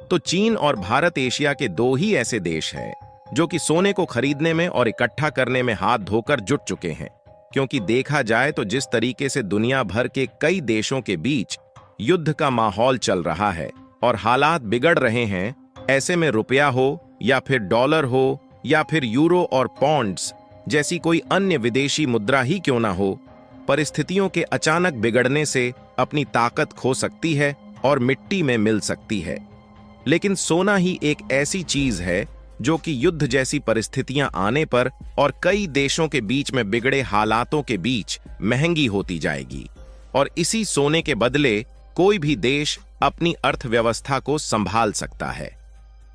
तो चीन और भारत एशिया के दो ही ऐसे देश हैं जो कि सोने को खरीदने में और इकट्ठा करने में हाथ धोकर जुट चुके हैं। क्योंकि देखा जाए तो जिस तरीके से दुनिया भर के कई देशों के बीच युद्ध का माहौल चल रहा है और हालात बिगड़ रहे हैं, ऐसे में रुपया हो या फिर डॉलर हो या फिर यूरो और पौंड्स जैसी कोई अन्य विदेशी मुद्रा ही क्यों ना हो, परिस्थितियों के अचानक बिगड़ने से अपनी ताकत खो सकती है और मिट्टी में मिल सकती है। लेकिन सोना ही एक ऐसी चीज है जो कि युद्ध जैसी परिस्थितियां आने पर और कई देशों के बीच में बिगड़े हालातों के बीच महंगी होती जाएगी, और इसी सोने के बदले कोई भी देश अपनी अर्थव्यवस्था को संभाल सकता है।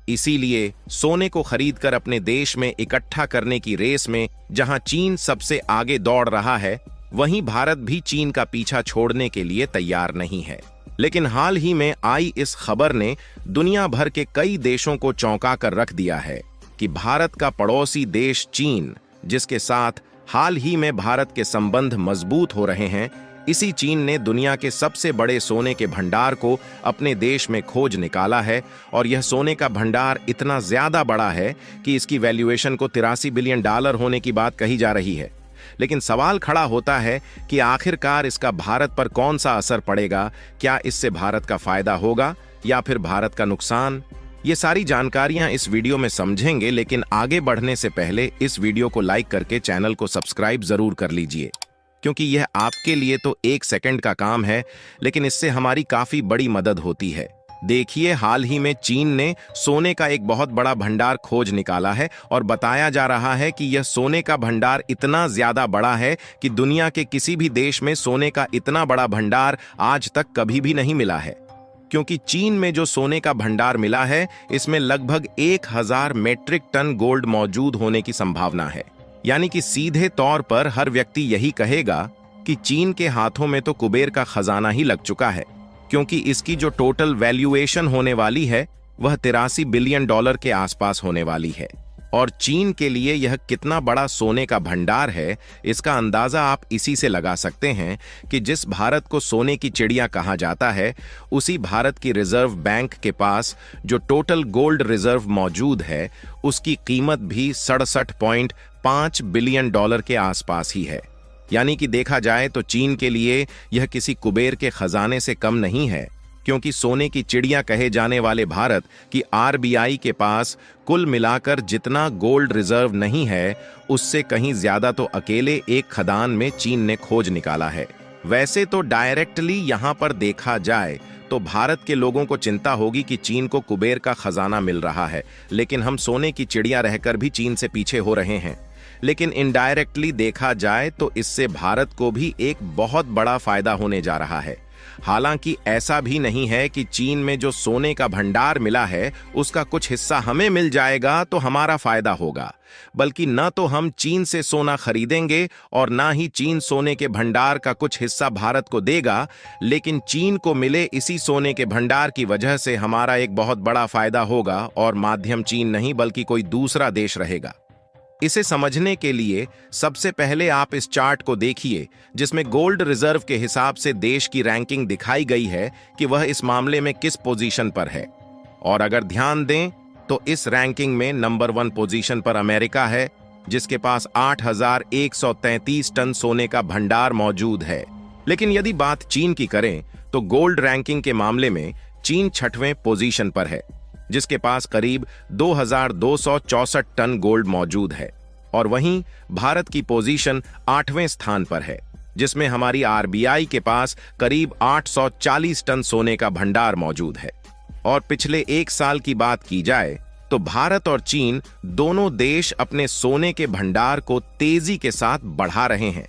इसीलिए सोने को खरीदकर अपने देश में इकट्ठा करने की रेस में जहां चीन सबसे आगे दौड़ रहा है, वहीं भारत भी चीन का पीछा छोड़ने के लिए तैयार नहीं है। लेकिन हाल ही में आई इस खबर ने दुनिया भर के कई देशों को चौंका कर रख दिया है कि भारत का पड़ोसी देश चीन, जिसके साथ हाल ही में भारत के संबंध मजबूत हो रहे हैं, इसी चीन ने दुनिया के सबसे बड़े सोने के भंडार को अपने देश में खोज निकाला है। और यह सोने का भंडार इतना ज्यादा बड़ा है कि इसकी वैल्यूएशन को 83 बिलियन डॉलर होने की बात कही जा रही है। लेकिन सवाल खड़ा होता है कि आखिरकार इसका भारत पर कौन सा असर पड़ेगा? क्या इससे भारत का फायदा होगा या फिर भारत का नुकसान? ये सारी जानकारियां इस वीडियो में समझेंगे, लेकिन आगे बढ़ने से पहले इस वीडियो को लाइक करके चैनल को सब्सक्राइब जरूर कर लीजिए, क्योंकि यह आपके लिए तो 1 सेकंड का काम है, लेकिन इससे हमारी काफी बड़ी मदद होती है। देखिए, हाल ही में चीन ने सोने का एक बहुत बड़ा भंडार खोज निकाला है और बताया जा रहा है कि यह सोने का भंडार इतना ज्यादा बड़ा है कि दुनिया के किसी भी देश में सोने का इतना बड़ा भंडार आज तक कभी भी नहीं मिला है। क्योंकि चीन में जो सोने का भंडार मिला है, इसमें लगभग 1000 मेट्रिक टन गोल्ड मौजूद होने की संभावना है। यानी कि सीधे तौर पर हर व्यक्ति यही कहेगा कि चीन के हाथों में तो कुबेर का खजाना ही लग चुका है, क्योंकि इसकी जो टोटल वैल्यूएशन होने वाली है वह 83 बिलियन डॉलर के आसपास होने वाली है। और चीन के लिए यह कितना बड़ा सोने का भंडार है, इसका अंदाजा आप इसी से लगा सकते हैं कि जिस भारत को सोने की चिड़िया कहा जाता है, उसी भारत की रिजर्व बैंक के पास जो टोटल गोल्ड रिजर्व मौजूद है, उसकी कीमत भी 67.5 बिलियन डॉलर के आसपास ही है। यानी कि देखा जाए तो चीन के लिए यह किसी कुबेर के खजाने से कम नहीं है, क्योंकि सोने की चिड़िया कहे जाने वाले भारत की आरबीआई के पास कुल मिलाकर जितना गोल्ड रिजर्व नहीं है, उससे कहीं ज्यादा तो अकेले एक खदान में चीन ने खोज निकाला है। वैसे तो डायरेक्टली यहां पर देखा जाए तो भारत के लोगों को चिंता होगी कि चीन को कुबेर का खजाना मिल रहा है, लेकिन हम सोने की चिड़िया रहकर भी चीन से पीछे हो रहे हैं। लेकिन इनडायरेक्टली देखा जाए तो इससे भारत को भी एक बहुत बड़ा फायदा होने जा रहा है। हालांकि ऐसा भी नहीं है कि चीन में जो सोने का भंडार मिला है उसका कुछ हिस्सा हमें मिल जाएगा तो हमारा फायदा होगा, बल्कि न तो हम चीन से सोना खरीदेंगे और ना ही चीन सोने के भंडार का कुछ हिस्सा भारत को देगा। लेकिन चीन को मिले इसी सोने के भंडार की वजह से हमारा एक बहुत बड़ा फायदा होगा, और माध्यम चीन नहीं बल्कि कोई दूसरा देश रहेगा। इसे समझने के लिए सबसे पहले आप इस चार्ट को देखिए, जिसमें गोल्ड रिजर्व के हिसाब से देश की रैंकिंग दिखाई गई है कि वह इस मामले में किस पोजीशन पर है। और अगर ध्यान दें तो इस रैंकिंग में नंबर 1 पोजीशन पर अमेरिका है, जिसके पास 8133 टन सोने का भंडार मौजूद है। लेकिन यदि बात चीन की करें तो गोल्ड रैंकिंग के मामले में चीन 6वें पोजीशन पर है, जिसके पास करीब 2264 टन गोल्ड मौजूद है। और वहीं भारत की पोजीशन 8वें स्थान पर है, जिसमें हमारी आरबीआई के पास करीब 840 टन सोने का भंडार मौजूद है। और पिछले 1 साल की बात की जाए तो भारत और चीन दोनों देश अपने सोने के भंडार को तेजी के साथ बढ़ा रहे हैं,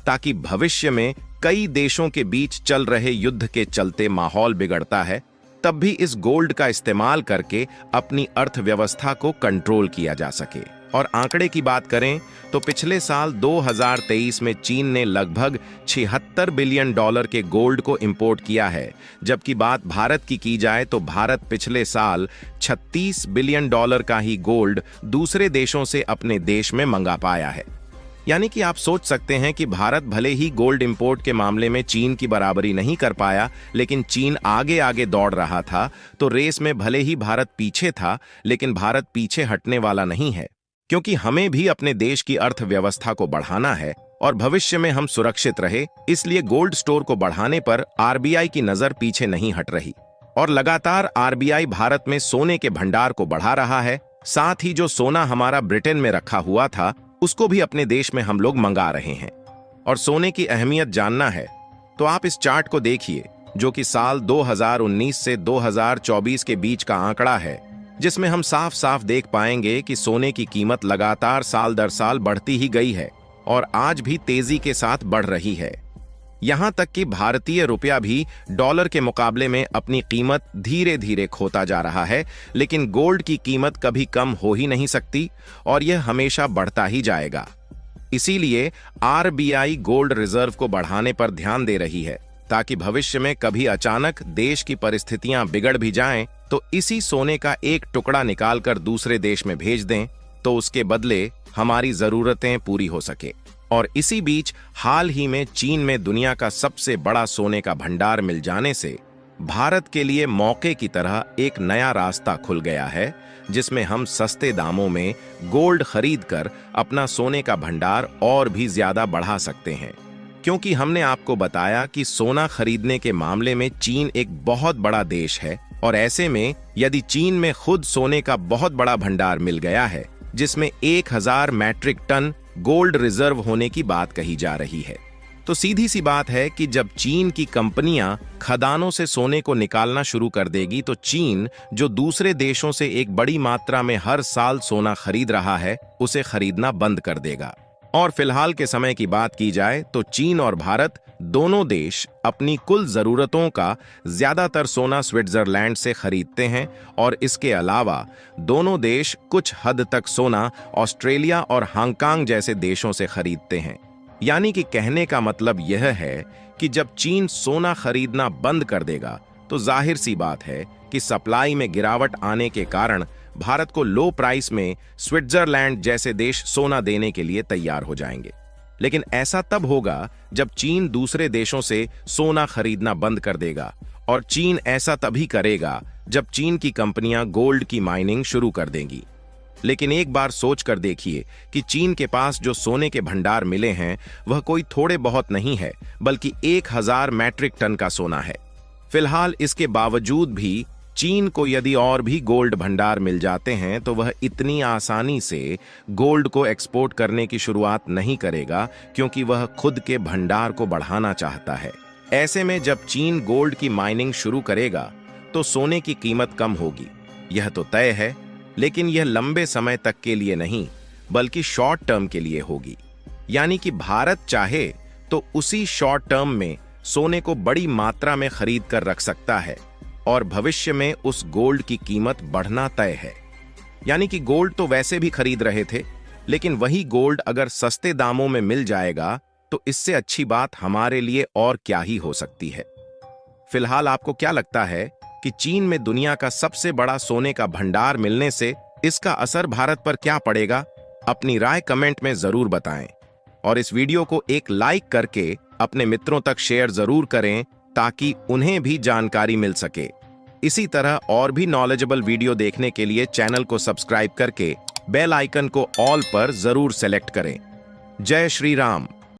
ताकि भविष्य में कई देशों के बीच चल रहे युद्ध के चलते माहौल बिगड़ता है, तब भी इस गोल्ड का इस्तेमाल करके अपनी अर्थव्यवस्था को कंट्रोल किया जा सके। और आंकड़े की बात करें तो पिछले साल 2023 में चीन ने लगभग 76 बिलियन डॉलर के गोल्ड को इंपोर्ट किया है, जबकि बात भारत की जाए तो भारत पिछले साल 36 बिलियन डॉलर का ही गोल्ड दूसरे देशों से अपने देश में मंगा पाया है। यानी कि आप सोच सकते हैं कि भारत भले ही गोल्ड इंपोर्ट के मामले में चीन की बराबरी नहीं कर पाया, लेकिन चीन आगे आगे दौड़ रहा था। तो रेस में भले ही भारत पीछे था, लेकिन भारत पीछे हटने वाला नहीं है, क्योंकि हमें भी अपने देश की अर्थव्यवस्था को बढ़ाना है और भविष्य में हम सुरक्षित रहे। इसलिए गोल्ड स्टोर को बढ़ाने पर आरबीआई की नजर पीछे नहीं हट रही और लगातार आरबीआई भारत में सोने के भंडार को बढ़ा रहा है। साथ ही जो सोना हमारा ब्रिटेन में रखा हुआ था, उसको भी अपने देश में हम लोग मंगा रहे हैं। और सोने की अहमियत जानना है तो आप इस चार्ट को देखिए, जो कि साल 2019 से 2024 के बीच का आंकड़ा है, जिसमें हम साफ साफ देख पाएंगे कि सोने की कीमत लगातार साल दर साल बढ़ती ही गई है और आज भी तेजी के साथ बढ़ रही है। यहां तक कि भारतीय रुपया भी डॉलर के मुकाबले में अपनी कीमत धीरे धीरे खोता जा रहा है, लेकिन गोल्ड की कीमत कभी कम हो ही नहीं सकती और यह हमेशा बढ़ता ही जाएगा। इसीलिए आरबीआई गोल्ड रिजर्व को बढ़ाने पर ध्यान दे रही है, ताकि भविष्य में कभी अचानक देश की परिस्थितियां बिगड़ भी जाएं तो इसी सोने का एक टुकड़ा निकालकर दूसरे देश में भेज दें, तो उसके बदले हमारी जरूरतें पूरी हो सके। और इसी बीच हाल ही में चीन में दुनिया का सबसे बड़ा सोने का भंडार मिल जाने से भारत के लिए मौके की तरह एक नया रास्ता खुल गया है, जिसमें हम सस्ते दामों में गोल्ड खरीदकर अपना सोने का भंडार और भी ज्यादा बढ़ा सकते हैं। क्योंकि हमने आपको बताया कि सोना खरीदने के मामले में चीन एक बहुत बड़ा देश है और ऐसे में यदि चीन में खुद सोने का बहुत बड़ा भंडार मिल गया है, जिसमें 1000 मैट्रिक टन गोल्ड रिजर्व होने की बात कही जा रही है, तो सीधी सी बात है कि जब चीन की कंपनियां खदानों से सोने को निकालना शुरू कर देगी, तो चीन जो दूसरे देशों से एक बड़ी मात्रा में हर साल सोना खरीद रहा है, उसे खरीदना बंद कर देगा। और फिलहाल के समय की बात की जाए तो चीन और भारत दोनों देश अपनी कुल जरूरतों का ज्यादातर सोना स्विट्जरलैंड से खरीदते हैं और इसके अलावा दोनों देश कुछ हद तक सोना ऑस्ट्रेलिया और हांगकांग जैसे देशों से खरीदते हैं। यानी कि कहने का मतलब यह है कि जब चीन सोना खरीदना बंद कर देगा, तो जाहिर सी बात है कि सप्लाई में गिरावट आने के कारण भारत को लो प्राइस में स्विट्जरलैंड जैसे देश सोना देने के लिए तैयार हो जाएंगे। लेकिन ऐसा तब होगा जब चीन दूसरे देशों से सोना खरीदना बंद कर देगा, और चीन ऐसा तभी करेगा जब चीन की कंपनियां गोल्ड की माइनिंग शुरू कर देंगी। लेकिन एक बार सोच कर देखिए कि चीन के पास जो सोने के भंडार मिले हैं, वह कोई थोड़े बहुत नहीं है, बल्कि 1000 मैट्रिक टन का सोना है। फिलहाल इसके बावजूद भी चीन को यदि और भी गोल्ड भंडार मिल जाते हैं, तो वह इतनी आसानी से गोल्ड को एक्सपोर्ट करने की शुरुआत नहीं करेगा, क्योंकि वह खुद के भंडार को बढ़ाना चाहता है। ऐसे में जब चीन गोल्ड की माइनिंग शुरू करेगा, तो सोने की कीमत कम होगी, यह तो तय है। लेकिन यह लंबे समय तक के लिए नहीं, बल्कि शॉर्ट टर्म के लिए होगी। यानी कि भारत चाहे तो उसी शॉर्ट टर्म में सोने को बड़ी मात्रा में खरीद कर रख सकता है और भविष्य में उस गोल्ड की कीमत बढ़ना तय है। यानी कि गोल्ड तो वैसे भी खरीद रहे थे, लेकिन वही गोल्ड अगर सस्ते दामों में मिल जाएगा, तो इससे अच्छी बात हमारे लिए और क्या ही हो सकती है। फिलहाल आपको क्या लगता है कि चीन में दुनिया का सबसे बड़ा सोने का भंडार मिलने से इसका असर भारत पर क्या पड़ेगा? अपनी राय कमेंट में जरूर बताएं और इस वीडियो को एक लाइक करके अपने मित्रों तक शेयर जरूर करें, ताकि उन्हें भी जानकारी मिल सके। इसी तरह और भी नॉलेजेबल वीडियो देखने के लिए चैनल को सब्सक्राइब करके बेल आइकन को ऑल पर जरूर सेलेक्ट करें। जय श्री राम।